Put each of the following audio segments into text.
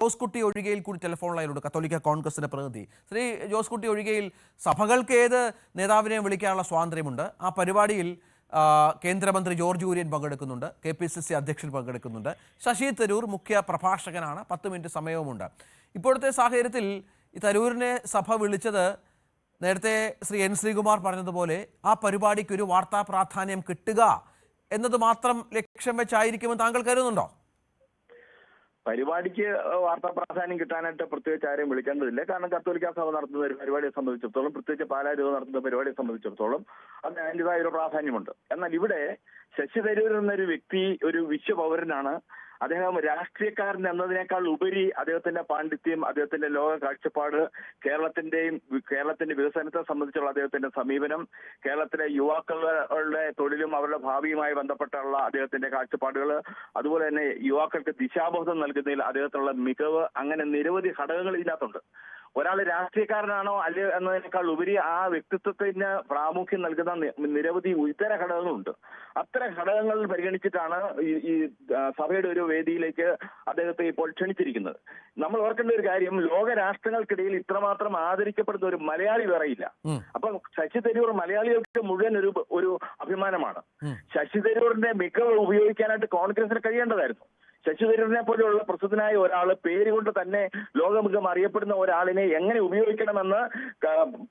ജോസ് കുട്ടി ഒഴികയിൽ കൂടി ടെലിഫോൺ ലൈനിലുണ്ട്, കത്തോലിക്ക കോൺഗ്രസിന്റെ പ്രതിനിധി. ശ്രീ ജോസ് കുട്ടി ഒഴികയിൽ സഭകൾക്ക് ഏത് നേതാവിനെയും വിളിക്കാനുള്ള സ്വാതന്ത്ര്യമുണ്ട്. ആ പരിപാടിയിൽ കേന്ദ്രമന്ത്രി ജോർജ് കുര്യൻ പങ്കെടുക്കുന്നുണ്ട്, KPCC അധ്യക്ഷൻ പങ്കെടുക്കുന്നുണ്ട്, ശശി തരൂർ മുഖ്യ പ്രഭാഷകനാണ്, 10 മിനിറ്റ് സമയവുമുണ്ട്. ഇപ്പോഴത്തെ സാഹചര്യത്തിൽ ഈ തരൂരിനെ സഭ വിളിച്ചത് നേരത്തെ ശ്രീ N. ശ്രീകുമാർ പറഞ്ഞതുപോലെ ആ പരിപാടിക്ക് ഒരു വാർത്താ പ്രാധാന്യം കിട്ടുക എന്നത് മാത്രം ലക്ഷ്യം വെച്ചായിരിക്കുമെന്ന് താങ്കൾ കരുതുന്നുണ്ടോ? പരിപാടിക്ക് വാർത്താ പ്രാധാന്യം കിട്ടാനായിട്ട് പ്രത്യേകിച്ച് ആരെയും വിളിക്കേണ്ടതില്ല. കാരണം കത്തോലിക്ക സഭ നടത്തുന്ന ഒരു പരിപാടിയെ സംബന്ധിച്ചിടത്തോളം, പ്രത്യേകിച്ച് പാലാ രൂപ നടത്തുന്ന പരിപാടിയെ സംബന്ധിച്ചിടത്തോളം അതിന് അതിൻ്റെതായ ഒരു പ്രാധാന്യമുണ്ട്. എന്നാൽ ഇവിടെ ശശി തരൂർ എന്നൊരു വ്യക്തി ഒരു വിശ്വപൗരനാണ്. അദ്ദേഹം രാഷ്ട്രീയക്കാരൻ എന്നതിനേക്കാൾ ഉപരി അദ്ദേഹത്തിന്റെ പാണ്ഡിത്യം, അദ്ദേഹത്തിന്റെ ലോക കാഴ്ചപ്പാട്, കേരളത്തിന്റെ വികസനത്തെ സംബന്ധിച്ചുള്ള അദ്ദേഹത്തിന്റെ സമീപനം, കേരളത്തിലെ യുവാക്കളുടെ തൊഴിലും അവരുടെ ഭാവിയുമായി ബന്ധപ്പെട്ടുള്ള അദ്ദേഹത്തിന്റെ കാഴ്ചപ്പാടുകൾ, അതുപോലെ തന്നെ യുവാക്കൾക്ക് ദിശാബോധം നൽകുന്നതിൽ അദ്ദേഹത്തിനുള്ള മികവ്, അങ്ങനെ നിരവധി ഘടകങ്ങൾ ഇതിനകത്തുണ്ട്. ഒരാൾ രാഷ്ട്രീയക്കാരനാണോ അല്ലേ എന്നതിനേക്കാൾ ഉപരി ആ വ്യക്തിത്വത്തിന് പ്രാമുഖ്യം നൽകുന്ന നിരവധി ഇതര ഘടകങ്ങളുണ്ട്. അത്തരം ഘടകങ്ങൾ പരിഗണിച്ചിട്ടാണ് ഈ സഭയുടെ ഒരു വേദിയിലേക്ക് അദ്ദേഹത്തെ ഇപ്പോൾ ക്ഷണിച്ചിരിക്കുന്നത്. നമ്മൾ ഓർക്കേണ്ട ഒരു കാര്യം, ലോക രാഷ്ട്രങ്ങൾക്കിടയിൽ ഇത്രമാത്രം ആദരിക്കപ്പെടുന്ന ഒരു മലയാളി വേറെയില്ല. അപ്പൊ ശശി തരൂർ മലയാളികൾക്ക് മുഴുവൻ ഒരു അഭിമാനമാണ്. ശശി തരൂരിന്റെ മികവ് ഉപയോഗിക്കാനായിട്ട് കോൺഗ്രസിന് കഴിയേണ്ടതായിരുന്നു. ശശി തരൂരിനെ പോലെയുള്ള പ്രസിദ്ധനായ ഒരാൾ, പേര് കൊണ്ട് തന്നെ ലോകമുഖം അറിയപ്പെടുന്ന ഒരാളിനെ എങ്ങനെ ഉപയോഗിക്കണമെന്ന്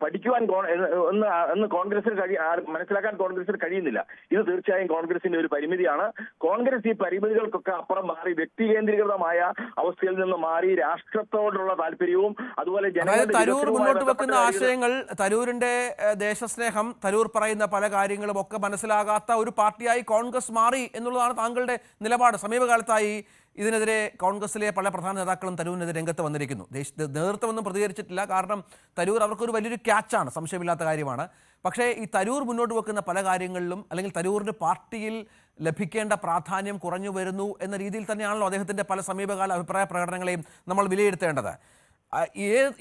പഠിക്കുവാൻ കോൺഗ്രസിന് മനസ്സിലാക്കാൻ കോൺഗ്രസിന് കഴിയുന്നില്ല. ഇത് തീർച്ചയായും കോൺഗ്രസിന്റെ ഒരു പരിമിതിയാണ്. കോൺഗ്രസ് ഈ പരിമിതികൾക്കൊക്കെ അപ്പുറം മാറി വ്യക്തി കേന്ദ്രീകൃതമായ അവസ്ഥയിൽ നിന്ന് മാറി രാഷ്ട്രത്തോടുള്ള താല്പര്യവും അതുപോലെ തരൂർ മുന്നോട്ട് വെക്കുന്ന ആശയങ്ങൾ, തരൂരിന്റെ ദേശസ്നേഹം, തരൂർ പറയുന്ന പല കാര്യങ്ങളും ഒക്കെ മനസ്സിലാകാത്ത ഒരു പാർട്ടിയായി കോൺഗ്രസ് മാറി എന്നുള്ളതാണ് താങ്കളുടെ നിലപാട്. സമീപകാലത്തായി ഇതിനെതിരെ കോൺഗ്രസിലെ പല പ്രധാന നേതാക്കളും തരൂരിനെതിരെ രംഗത്ത് വന്നിരിക്കുന്നു. നേതൃത്വമൊന്നും പ്രതികരിച്ചിട്ടില്ല. കാരണം തരൂർ അവർക്കൊരു വലിയൊരു ക്യാച്ചാണ്, സംശയമില്ലാത്ത കാര്യമാണ്. പക്ഷേ ഈ തരൂർ മുന്നോട്ട് വെക്കുന്ന പല കാര്യങ്ങളിലും, അല്ലെങ്കിൽ തരൂരിന് പാർട്ടിയിൽ ലഭിക്കേണ്ട പ്രാധാന്യം കുറഞ്ഞു വരുന്നു എന്ന രീതിയിൽ തന്നെയാണല്ലോ അദ്ദേഹത്തിൻ്റെ പല സമീപകാല അഭിപ്രായ പ്രകടനങ്ങളെയും നമ്മൾ വിലയിരുത്തേണ്ടത്.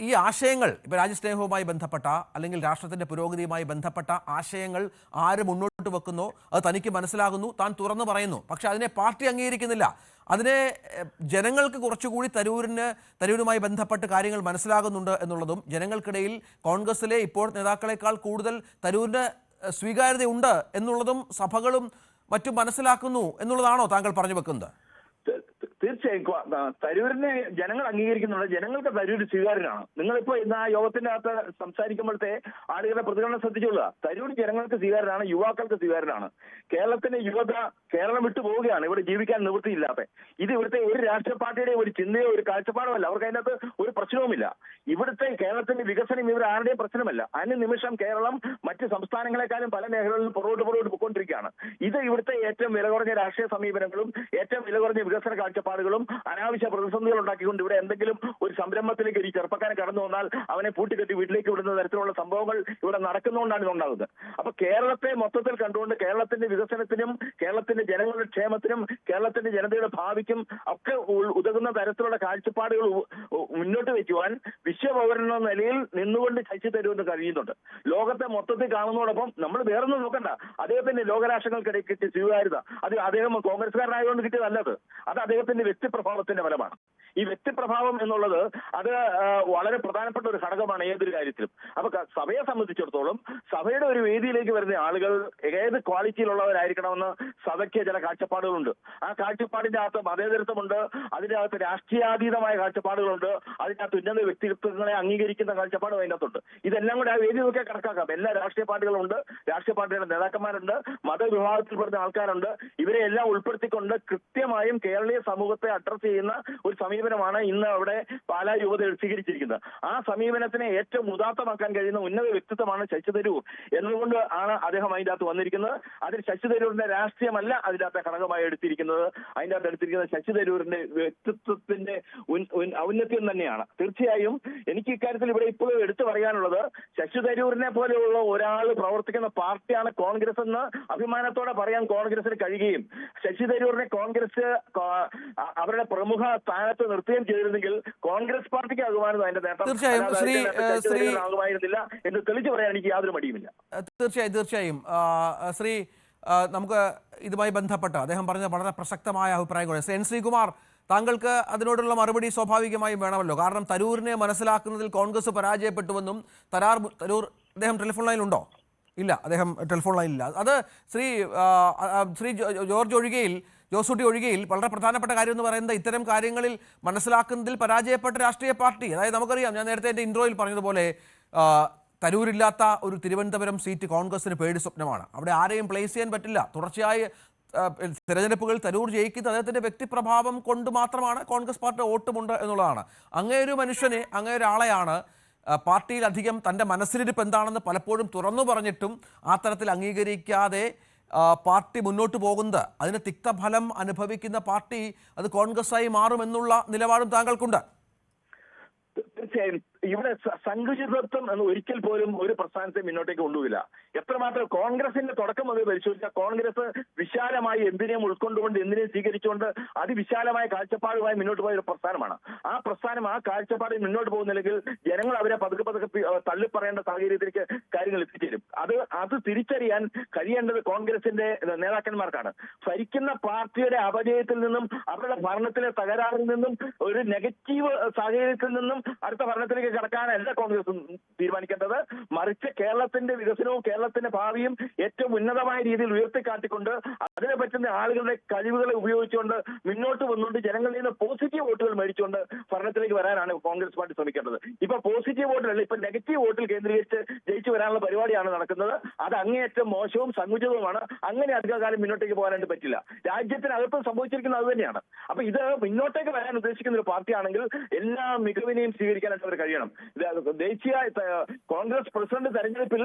ഈ ആശയങ്ങൾ, ഇപ്പോൾ രാജ്യസ്നേഹവുമായി ബന്ധപ്പെട്ട അല്ലെങ്കിൽ രാഷ്ട്രത്തിൻ്റെ പുരോഗതിയുമായി ബന്ധപ്പെട്ട ആശയങ്ങൾ ആര് മുന്നോട്ട് വെക്കുന്നോ അത് തനിക്ക് മനസ്സിലാകുന്നു, താൻ തുറന്നു പറയുന്നു. പക്ഷെ അതിനെ പാർട്ടി അംഗീകരിക്കുന്നില്ല. അതിനെ ജനങ്ങൾക്ക് കുറച്ചുകൂടി തരൂരുമായി ബന്ധപ്പെട്ട് കാര്യങ്ങൾ മനസ്സിലാകുന്നുണ്ട് എന്നുള്ളതും, ജനങ്ങൾക്കിടയിൽ കോൺഗ്രസിലെ ഇപ്പോൾ നേതാക്കളെക്കാൾ കൂടുതൽ തരൂരിന് സ്വീകാര്യതയുണ്ട് എന്നുള്ളതും സഭകളും മറ്റും മനസ്സിലാക്കുന്നു എന്നുള്ളതാണോ താങ്കൾ പറഞ്ഞു വെക്കുന്നത്? തീർച്ചയായും തരൂരിനെ ജനങ്ങൾ അംഗീകരിക്കുന്നുണ്ട്. ജനങ്ങൾക്ക് തരൂർ സ്വീകാര്യനാണ്. നിങ്ങളിപ്പോ ഇന്ന് ആ യോഗത്തിന്റെ അകത്ത് സംസാരിക്കുമ്പോഴത്തെ ആളുകളുടെ പ്രതികരണം ശ്രദ്ധിച്ചുകൊള്ളുക. തരൂർ ജനങ്ങൾക്ക് സ്വീകാര്യനാണ്, യുവാക്കൾക്ക് സ്വീകാര്യനാണ്. കേരളത്തിന്റെ യുവത കേരളം വിട്ടു പോവുകയാണ്, ഇവിടെ ജീവിക്കാൻ നിവൃത്തിയില്ലാതെ. ഇത് ഇവിടുത്തെ ഒരു രാഷ്ട്രീയ പാർട്ടിയുടെ ഒരു ചിന്തയോ ഒരു കാഴ്ചപ്പാടോ അല്ല. അവർക്ക് അതിനകത്ത് ഒരു പ്രശ്നവുമില്ല. ഇവിടുത്തെ കേരളത്തിന്റെ വികസനം ഇവർ ആരുടെയും പ്രശ്നമല്ല. നിമിഷം കേരളം മറ്റ് സംസ്ഥാനങ്ങളെക്കാളും പല മേഖലകളിലും പുറകോട്ട് പോയിക്കൊണ്ടിരിക്കുകയാണ്. ഇത് ഇവിടുത്തെ ഏറ്റവും വില കുറഞ്ഞ രാഷ്ട്രീയ സമീപനങ്ങളും ഏറ്റവും വില കുറഞ്ഞ വികസന കാഴ്ചപ്പാടുകളും അനാവശ്യ പ്രതിസന്ധികൾ ഉണ്ടാക്കിക്കൊണ്ട് ഇവിടെ എന്തെങ്കിലും ഒരു സംരംഭത്തിലേക്ക് ഒരു ചെറുപ്പക്കാരൻ കടന്നു വന്നാൽ അവനെ പൂട്ടിക്കെട്ടി വീട്ടിലേക്ക് വിടുന്ന തരത്തിലുള്ള സംഭവങ്ങൾ ഇവിടെ നടക്കുന്നതുകൊണ്ടാണ് ഇതുണ്ടാകുന്നത്. അപ്പൊ കേരളത്തെ മൊത്തത്തിൽ കണ്ടുകൊണ്ട് കേരളത്തിന്റെ വികസനത്തിനും കേരളത്തിന്റെ ജനങ്ങളുടെ ക്ഷേമത്തിനും കേരളത്തിന്റെ ജനതയുടെ ഭാവിക്കും ഒക്കെ ഉതകുന്ന തരത്തിലുള്ള കാഴ്ചപ്പാടുകൾ മുന്നോട്ട് വയ്ക്കുവാൻ വിശ്വപൗരൻ എന്ന നിലയിൽ നിന്നുകൊണ്ട് ശശി തരൂരിന് കഴിയുന്നുണ്ട്. ലോകത്തെ മൊത്തത്തിൽ കാണുന്നതോടൊപ്പം നമ്മൾ വേറൊന്നും നോക്കണ്ട, അദ്ദേഹത്തിന്റെ ലോകരാഷ്ട്രങ്ങൾക്കിടയിൽ കിട്ടിയ സ്വീകാര്യത അത് അദ്ദേഹം കോൺഗ്രസ്സുകാരനായതുകൊണ്ട് കിട്ടിയതല്ലത്. അത് അദ്ദേഹത്തിന്റെ വ്യക്തിപ്രഭാവത്തിന്റെ ഫലമാണ്. ഈ വ്യക്തിപ്രഭാവം എന്നുള്ളത് അത് വളരെ പ്രധാനപ്പെട്ട ഒരു ഘടകമാണ് ഏതൊരു കാര്യത്തിലും. അപ്പൊ സഭയെ സംബന്ധിച്ചിടത്തോളം സഭയുടെ ഒരു വേദിയിലേക്ക് വരുന്ന ആളുകൾ ഏത് ക്വാളിറ്റിയിലുള്ളവരായിരിക്കണമെന്ന് സഭയ്ക്ക് ചില കാഴ്ചപ്പാടുകളുണ്ട്. ആ കാഴ്ചപ്പാടിന്റെ അകത്ത് മതേതരത്വമുണ്ട്, അതിന്റെ അകത്ത് രാഷ്ട്രീയാതീതമായ കാഴ്ചപ്പാടുകളുണ്ട്, അതിനകത്ത് ഉന്നത വ്യക്തിത്വങ്ങളെ അംഗീകരിക്കുന്ന കാഴ്ചപ്പാടും അതിനകത്തുണ്ട്. ഇതെല്ലാം കൂടെ ആ വേദി നോക്കിയാൽ കണക്കാക്കാം. എല്ലാ രാഷ്ട്രീയ പാർട്ടികളുണ്ട്, രാഷ്ട്രീയ പാർട്ടിയുടെ നേതാക്കന്മാരുണ്ട്, മതവിഭാഗത്തിൽപ്പെടുന്ന ആൾക്കാരുണ്ട്. ഇവരെ എല്ലാം ഉൾപ്പെടുത്തിക്കൊണ്ട് കൃത്യമായും കേരളീയ സമൂഹത്തെ അഡ്രസ് ചെയ്യുന്ന ഒരു സമീപനമാണ് ഇന്ന് അവിടെ പാലാ യുവത സ്വീകരിച്ചിരിക്കുന്നത്. ആ സമീപനത്തിനെ ഏറ്റവും ഉദാത്തമാക്കാൻ കഴിയുന്ന ഉന്നത വ്യക്തിത്വമാണ് ശശി തരൂർ എന്നതുകൊണ്ട് ആണ് അദ്ദേഹം അതിൻ്റെ അകത്ത് വന്നിരിക്കുന്നത്. അതിൽ ശശി തരൂരിന്റെ രാഷ്ട്രീയമല്ല അതിൻ്റെ അകത്തെ ഘടകമായി എടുത്തിരിക്കുന്നത്. അതിൻ്റെ അകത്ത് എടുത്തിരിക്കുന്നത് ശശി തരൂരിന്റെ വ്യക്തിത്വത്തിന്റെ ഔന്നത്യം തന്നെയാണ്. തീർച്ചയായും എനിക്ക് ഇക്കാര്യത്തിൽ ഇവിടെ ഇപ്പോഴും എടുത്തു പറയാനുള്ളത്, ശശി തരൂരിനെ പോലെയുള്ള ഒരാൾ പ്രവർത്തിക്കുന്ന പാർട്ടിയാണ് കോൺഗ്രസ് എന്ന് അഭിമാനത്തോടെ പറയാൻ കോൺഗ്രസിന് കഴിയുകയും ശശി തരൂരിനെ കോൺഗ്രസ് അവരുടെ പ്രമുഖ സ്ഥാനത്ത് നിർത്തുകയും ചെയ്തിരുന്നെങ്കിൽ കോൺഗ്രസ് പാർട്ടിക്ക് ആകുമായിരുന്നു അതിന്റെ നേട്ടം ആകുമായിരുന്നില്ല എന്ന് തെളിച്ചു പറയാൻ എനിക്ക് യാതൊരു മടിയുമില്ല. തീർച്ചയായും ശ്രീ, നമുക്ക് ഇതുമായി ബന്ധപ്പെട്ട് അദ്ദേഹം പറഞ്ഞ വളരെ പ്രസക്തമായ അഭിപ്രായങ്ങൾ ശ്രീ N. ശ്രീകുമാർ താങ്കൾക്ക് അതിനോടുള്ള മറുപടി സ്വാഭാവികമായും വേണമല്ലോ. കാരണം തരൂരിനെ മനസ്സിലാക്കുന്നതിൽ കോൺഗ്രസ് പരാജയപ്പെട്ടുവെന്നും തരൂർ അദ്ദേഹം ടെലിഫോൺ ലൈനിലുണ്ടോ? ഇല്ല, അദ്ദേഹം ടെലിഫോൺ ലൈനിലില്ല. അത് ശ്രീ ജോസൂട്ടി ഒഴികെയിൽ വളരെ പ്രധാനപ്പെട്ട കാര്യം എന്ന് പറയുന്നത് ഇത്തരം കാര്യങ്ങളിൽ മനസ്സിലാക്കുന്നതിൽ പരാജയപ്പെട്ട രാഷ്ട്രീയ പാർട്ടി. അതായത് നമുക്കറിയാം, ഞാൻ നേരത്തെ എൻ്റെ ഇൻട്രോയിൽ പറഞ്ഞതുപോലെ തരൂരില്ലാത്ത ഒരു തിരുവനന്തപുരം സീറ്റ് കോൺഗ്രസിന് പേടി സ്വപ്നമാണ്. അവിടെ ആരെയും പ്ലേസ് ചെയ്യാൻ പറ്റില്ല. തുടർച്ചയായി തെരഞ്ഞെടുപ്പുകളിൽ തരൂർ ജയിക്കുന്നത് അദ്ദേഹത്തിൻ്റെ വ്യക്തിപ്രഭാവം കൊണ്ട് മാത്രമാണ്. കോൺഗ്രസ് പാർട്ടി വോട്ടുമുണ്ട് എന്നുള്ളതാണ്. അങ്ങനെയൊരു മനുഷ്യനെ, അങ്ങനെയൊരാളെയാണ് പാർട്ടിയിൽ അധികം തൻ്റെ മനസ്സിലിരിപ്പ് എന്താണെന്ന് പലപ്പോഴും തുറന്നു പറഞ്ഞിട്ടും ആ തരത്തിൽ അംഗീകരിക്കാതെ പാർട്ടി മുന്നോട്ട് പോകുന്നത്, അതിന് തിക്തഫലം അനുഭവിക്കുന്ന പാർട്ടി അത് കോൺഗ്രസ്സായി മാറുമെന്നുള്ള നിലപാടും താങ്കൾക്കുണ്ട്. തീർച്ചയായും ഇവിടെ സങ്കുചിതത്വം എന്ന് ഒരിക്കൽ പോലും ഒരു പ്രസ്ഥാനത്തെ മുന്നോട്ടേക്ക് കൊണ്ടുപോയില്ല. എത്രമാത്രം കോൺഗ്രസിന്റെ തുടക്കം മുതൽ പരിശോധിച്ചാൽ കോൺഗ്രസ് വിശാലമായി എന്തിനേയും ഉൾക്കൊണ്ടുകൊണ്ട് എന്തിനേയും സ്വീകരിച്ചുകൊണ്ട് അതിവിശാലമായ കാഴ്ചപ്പാടുമായി മുന്നോട്ട് പോയ ഒരു പ്രസ്ഥാനമാണ്. ആ പ്രസ്ഥാനം ആ കാഴ്ചപ്പാടിൽ മുന്നോട്ട് പോകുന്നില്ലെങ്കിൽ ജനങ്ങൾ അവരെ പതുക്കെ പതുക്കെ തള്ളിപ്പറയേണ്ട സാഹചര്യത്തിലേക്ക് കാര്യങ്ങൾ എത്തിച്ചേരും. അത് തിരിച്ചറിയാൻ കഴിയേണ്ടത് കോൺഗ്രസിന്റെ നേതാക്കന്മാർക്കാണ്. ഭരിക്കുന്ന പാർട്ടിയുടെ അപജയത്തിൽ നിന്നും അവരുടെ ഭരണത്തിലെ തകരാറിൽ നിന്നും ഒരു നെഗറ്റീവ് സാഹചര്യത്തിൽ നിന്നും അടുത്ത ഭരണത്തിലേക്ക് കടക്കാനല്ല കോൺഗ്രസ് തീരുമാനിക്കേണ്ടത്. മറിച്ച് കേരളത്തിന്റെ വികസനവും കേരളത്തിന്റെ ഭാവിയും ഏറ്റവും ഉന്നതമായ രീതിയിൽ ഉയർത്തിക്കാട്ടിക്കൊണ്ട് അതിനെ പറ്റുന്ന ആളുകളുടെ കഴിവുകളെ ഉപയോഗിച്ചുകൊണ്ട് മുന്നോട്ട് വന്നുകൊണ്ട് ജനങ്ങളിൽ നിന്ന് പോസിറ്റീവ് വോട്ടുകൾ മേടിച്ചുകൊണ്ട് ഭരണത്തിലേക്ക് വരാനാണ് കോൺഗ്രസ് പാർട്ടി ശ്രമിക്കേണ്ടത്. ഇപ്പൊ പോസിറ്റീവ് വോട്ടിലല്ല, ഇപ്പൊ നെഗറ്റീവ് വോട്ടിൽ കേന്ദ്രീകരിച്ച് ജയിച്ചു വരാനുള്ള പരിപാടിയാണ് നടക്കുന്നത്. അത് അങ്ങേയറ്റം മോശവും സങ്കുചിതവുമാണ്. അങ്ങനെ അധികകാലം മുന്നോട്ടേക്ക് പോകാനായിട്ട് പറ്റില്ല. രാജ്യത്തിനകത്തും സംഭവിച്ചിരിക്കുന്നത് അത് തന്നെയാണ്. അപ്പൊ ഇത് മുന്നോട്ടേക്ക് വരാൻ ഉദ്ദേശിക്കുന്ന ഒരു പാർട്ടിയാണെങ്കിൽ എല്ലാ മികവിനെയും സ്വീകരിക്കാനായിട്ട് അവർ കഴിയണം. ദേശീയ കോൺഗ്രസ് പ്രസിഡന്റ് തെരഞ്ഞെടുപ്പിൽ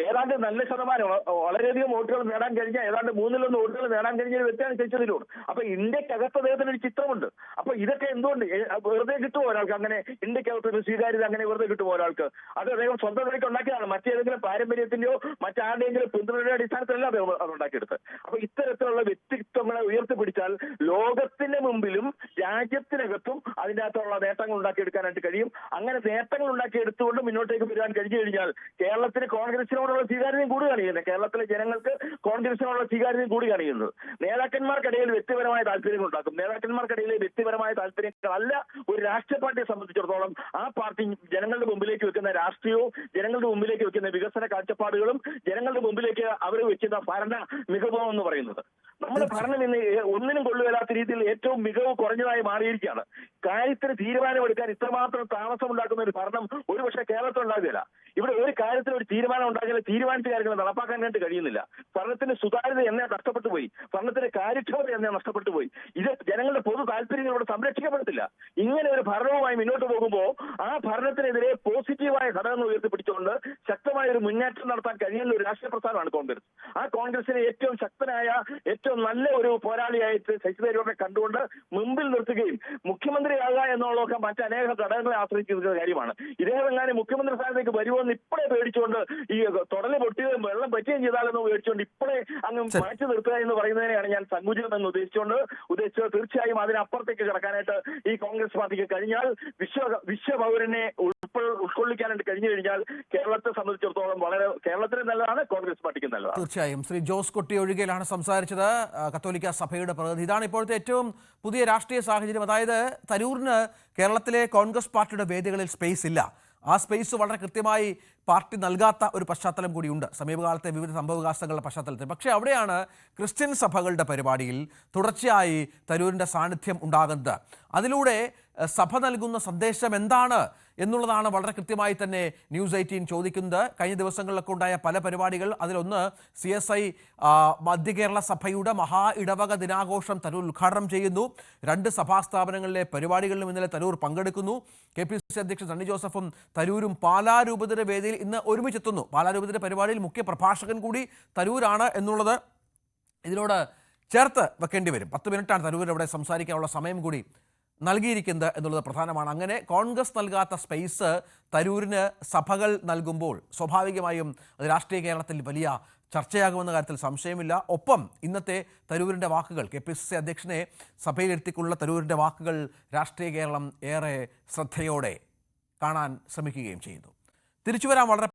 ഏതാണ്ട് നല്ല ശതമാനം, വളരെയധികം വോട്ടുകൾ നേടാൻ കഴിഞ്ഞ ഏതാണ്ട് 1/3 വോട്ടുകൾ നേടാൻ കഴിഞ്ഞ ഒരു വ്യക്തിയാണ് ജയിച്ചതിലൂടെ. അപ്പൊ ഇന്ത്യക്കകത്ത് അദ്ദേഹത്തിന് ഒരു ചിത്രമുണ്ട്. അപ്പൊ ഇതൊക്കെ എന്തുകൊണ്ട് വെറുതെ കിട്ടുമോ ഒരാൾക്ക്? അങ്ങനെ ഇന്ത്യക്കകത്ത് സ്വീകാര്യത അങ്ങനെ വെറുതെ കിട്ടുമോ ഒരാൾക്ക്? അത് അദ്ദേഹം സ്വന്തം നിലയ്ക്ക് ഉണ്ടാക്കിയതാണ്. മറ്റേതെങ്കിലും പാരമ്പര്യത്തിന്റെയോ മറ്റാരുടെയെങ്കിലും പിന്തുണയുടെ അടിസ്ഥാനത്തിലല്ല അദ്ദേഹം അത് ഉണ്ടാക്കിയെടുത്തത്. അപ്പൊ ഇത്തരത്തിലുള്ള വ്യക്തിത്വങ്ങളെ ഉയർത്തിപ്പിടിച്ചാൽ ലോകത്തിന്റെ മുമ്പിലും രാജ്യത്തിനകത്തും അതിൻ്റെ അകത്തുള്ള നേട്ടങ്ങൾ ഉണ്ടാക്കിയെടുക്കാനായിട്ട് കഴിയും. അങ്ങനെ നേട്ടങ്ങൾ ഉണ്ടാക്കിയെടുത്തുകൊണ്ട് മുന്നോട്ടേക്ക് വരാൻ കഴിഞ്ഞു കഴിഞ്ഞാൽ കേരളത്തിന് കോൺഗ്രസിനോടുള്ള സ്വീകാര്യതയും കൂടുകയാണ് ചെയ്യുന്നത്. കേരളത്തിലെ ജനങ്ങൾക്ക് കോൺഗ്രസിനോടുള്ള സ്വീകാര്യതയും കൂടുകയാണ് ചെയ്യുന്നത്. നേതാക്കന്മാർക്കിടയിൽ വ്യക്തിപരമായ താല്പര്യങ്ങൾ ഉണ്ടാക്കും. നേതാക്കന്മാർക്കിടയിലെ വ്യക്തിപരമായ താല്പര്യങ്ങളല്ല ഒരു രാഷ്ട്രീയ പാർട്ടിയെ സംബന്ധിച്ചിടത്തോളം ആ പാർട്ടി ജനങ്ങളുടെ മുമ്പിലേക്ക് വെക്കുന്ന രാഷ്ട്രീയവും ജനങ്ങളുടെ മുമ്പിലേക്ക് വെക്കുന്ന വികസന കാഴ്ചപ്പാടുകളും ജനങ്ങളുടെ മുമ്പിലേക്ക് അവർ വെക്കുന്ന ഭരണ മികവും എന്ന് പറയുന്നത്. നമ്മുടെ ഭരണം ഇന്ന് ഒന്നിനും കൊള്ളുകയില്ലാത്ത രീതിയിൽ ഏറ്റവും മികവ് കുറഞ്ഞതായി മാറിയിരിക്കുകയാണ്. കാര്യത്തിന് തീരുമാനമെടുക്കാൻ ഇത്രമാത്രം താമസമുണ്ടാക്കുന്ന ഒരു ഭരണം ഒരുപക്ഷെ കേരളത്തിൽ ഉണ്ടാകുകയില്ല. ഇവിടെ ഒരു കാര്യത്തിൽ ഒരു തീരുമാനം ഉണ്ടാക്കിയാൽ തീരുമാനിച്ച കാര്യങ്ങൾ നടപ്പാക്കാനായിട്ട് കഴിയുന്നില്ല. ഭരണത്തിന്റെ സുതാര്യത എന്നെ നഷ്ടപ്പെട്ടു പോയി. ഭരണത്തിന്റെ കാര്യക്ഷമത എന്നെ നഷ്ടപ്പെട്ടു പോയി. ഇത് ജനങ്ങളുടെ പൊതു താല്പര്യങ്ങൾ ഇവിടെ സംരക്ഷിക്കപ്പെടത്തില്ല. ഇങ്ങനെ ഒരു ഭരണവുമായി മുന്നോട്ട് പോകുമ്പോൾ ആ ഭരണത്തിനെതിരെ പോസിറ്റീവായ ഘടകങ്ങൾ ഉയർത്തിപ്പിടിച്ചുകൊണ്ട് ശക്തമായ ഒരു മുന്നേറ്റം നടത്താൻ കഴിയുന്ന ഒരു രാഷ്ട്രീയ പ്രസ്ഥാനമാണ് കോൺഗ്രസ്. ആ കോൺഗ്രസിനെ ഏറ്റവും ശക്തനായ ഏറ്റവും നല്ല ഒരു പോരാളിയായിട്ട് ശശി തരൂരിനെ കണ്ടുകൊണ്ട് മുമ്പിൽ നിർത്തുകയും മുഖ്യമന്ത്രിയാകുക എന്നുള്ളതൊക്കെ മറ്റനേക ഘടകങ്ങളെ ആശ്രയിച്ചിരിക്കുന്ന കാര്യമാണ്. ഇദ്ദേഹം എങ്ങാനും മുഖ്യമന്ത്രി സ്ഥാനത്തേക്ക് വരുമെന്ന് ഇപ്പോഴേ പേടിച്ചുകൊണ്ട് ഈ തൊടല് പൊട്ടുകയും വെള്ളം പറ്റുകയും ചെയ്താലെന്ന് പേടിച്ചുകൊണ്ട് ഇപ്പോഴേ അങ്ങ് മാറ്റി നിർത്തുക എന്ന് പറയുന്നതിനെയാണ് ഞാൻ സങ്കുചിതം എന്ന് ഉദ്ദേശിച്ചത്. തീർച്ചയായും അതിനപ്പുറത്തേക്ക് കിടക്കാനായിട്ട് ഈ കോൺഗ്രസ് പാർട്ടിക്ക് കഴിഞ്ഞാൽ വിശ്വപൗരനെ ഉൾക്കൊള്ളിക്കാനായിട്ട് കഴിഞ്ഞു കഴിഞ്ഞാൽ കേരളത്തെ സംബന്ധിച്ചിടത്തോളം വളരെ കേരളത്തിന് നല്ലതാണ്, കോൺഗ്രസ് പാർട്ടിക്ക് നല്ലതാണ്. തീർച്ചയായും. ശ്രീ ജോസ് കുട്ടി ഒഴികെയിലാണ് സംസാരിച്ചത്, കത്തോലിക്ക സഭയുടെ പ്രതിനിധി. ഇതാണ് ഇപ്പോഴത്തെ ഏറ്റവും പുതിയ രാഷ്ട്രീയ സാഹചര്യം. അതായത് തരൂരിന് കേരളത്തിലെ കോൺഗ്രസ് പാർട്ടിയുടെ വേദികളിൽ സ്പേസ് ഇല്ല. ആ സ്പേസ് വളരെ കൃത്യമായി പാർട്ടി നൽകാത്ത ഒരു പശ്ചാത്തലം കൂടിയുണ്ട് സമീപകാലത്തെ വിവിധ സംഭവവികാസങ്ങളുടെ പശ്ചാത്തലത്തിൽ. പക്ഷേ അവിടെയാണ് ക്രിസ്ത്യൻ സഭകളുടെ പരിപാടിയിൽ തുടർച്ചയായി തരൂരിൻ്റെ സാന്നിധ്യം ഉണ്ടാകുന്നത്. അതിലൂടെ സഭ നൽകുന്ന സന്ദേശം എന്താണ് എന്നുള്ളതാണ് വളരെ കൃത്യമായി തന്നെ ന്യൂസ് 18 ചോദിക്കുന്നത്. കഴിഞ്ഞ ദിവസങ്ങളിലൊക്കെ ഉണ്ടായ പല പരിപാടികൾ, അതിലൊന്ന് CSI മധ്യ കേരള സഭയുടെ മഹാ ഇടവക ദിനാഘോഷം തരൂർ ഉദ്ഘാടനം ചെയ്യുന്നു. 2 സഭാ സ്ഥാപനങ്ങളിലെ പരിപാടികളിലും ഇന്നലെ തരൂർ പങ്കെടുക്കുന്നു. KPCC അധ്യക്ഷൻ സണ്ണി ജോസഫും തരൂരും പാലാരൂപതയുടെ വേദിയിൽ ഇന്ന് ഒരുമിച്ചെത്തുന്നു. പാലാരൂപതയുടെ പരിപാടിയിൽ മുഖ്യ പ്രഭാഷകൻ കൂടി തരൂരാണ് എന്നുള്ളത് ഇതിനോട് ചേർത്ത് വെക്കേണ്ടി വരും. 10 മിനിറ്റാണ് തരൂർ അവിടെ സംസാരിക്കാനുള്ള സമയം കൂടി നൽകിയിരിക്കുന്നത് എന്നുള്ളത് പ്രധാനമാണ്. അങ്ങനെ കോൺഗ്രസ് നൽകാത്ത സ്പേസ് തരൂരിന് സഭകൾ നൽകുമ്പോൾ സ്വാഭാവികമായും അത് രാഷ്ട്രീയ കേരളത്തിൽ വലിയ ചർച്ചയാകുമെന്ന കാര്യത്തിൽ സംശയമില്ല. ഒപ്പം ഇന്നത്തെ തരൂരിൻ്റെ വാക്കുകൾ, KPCC അധ്യക്ഷനെ സഭയിലെത്തിക്കുള്ള തരൂരിൻ്റെ വാക്കുകൾ രാഷ്ട്രീയ കേരളം ഏറെ ശ്രദ്ധയോടെ കാണാൻ ശ്രമിക്കുകയും ചെയ്യുന്നു. തിരിച്ചുവരാൻ വളരെ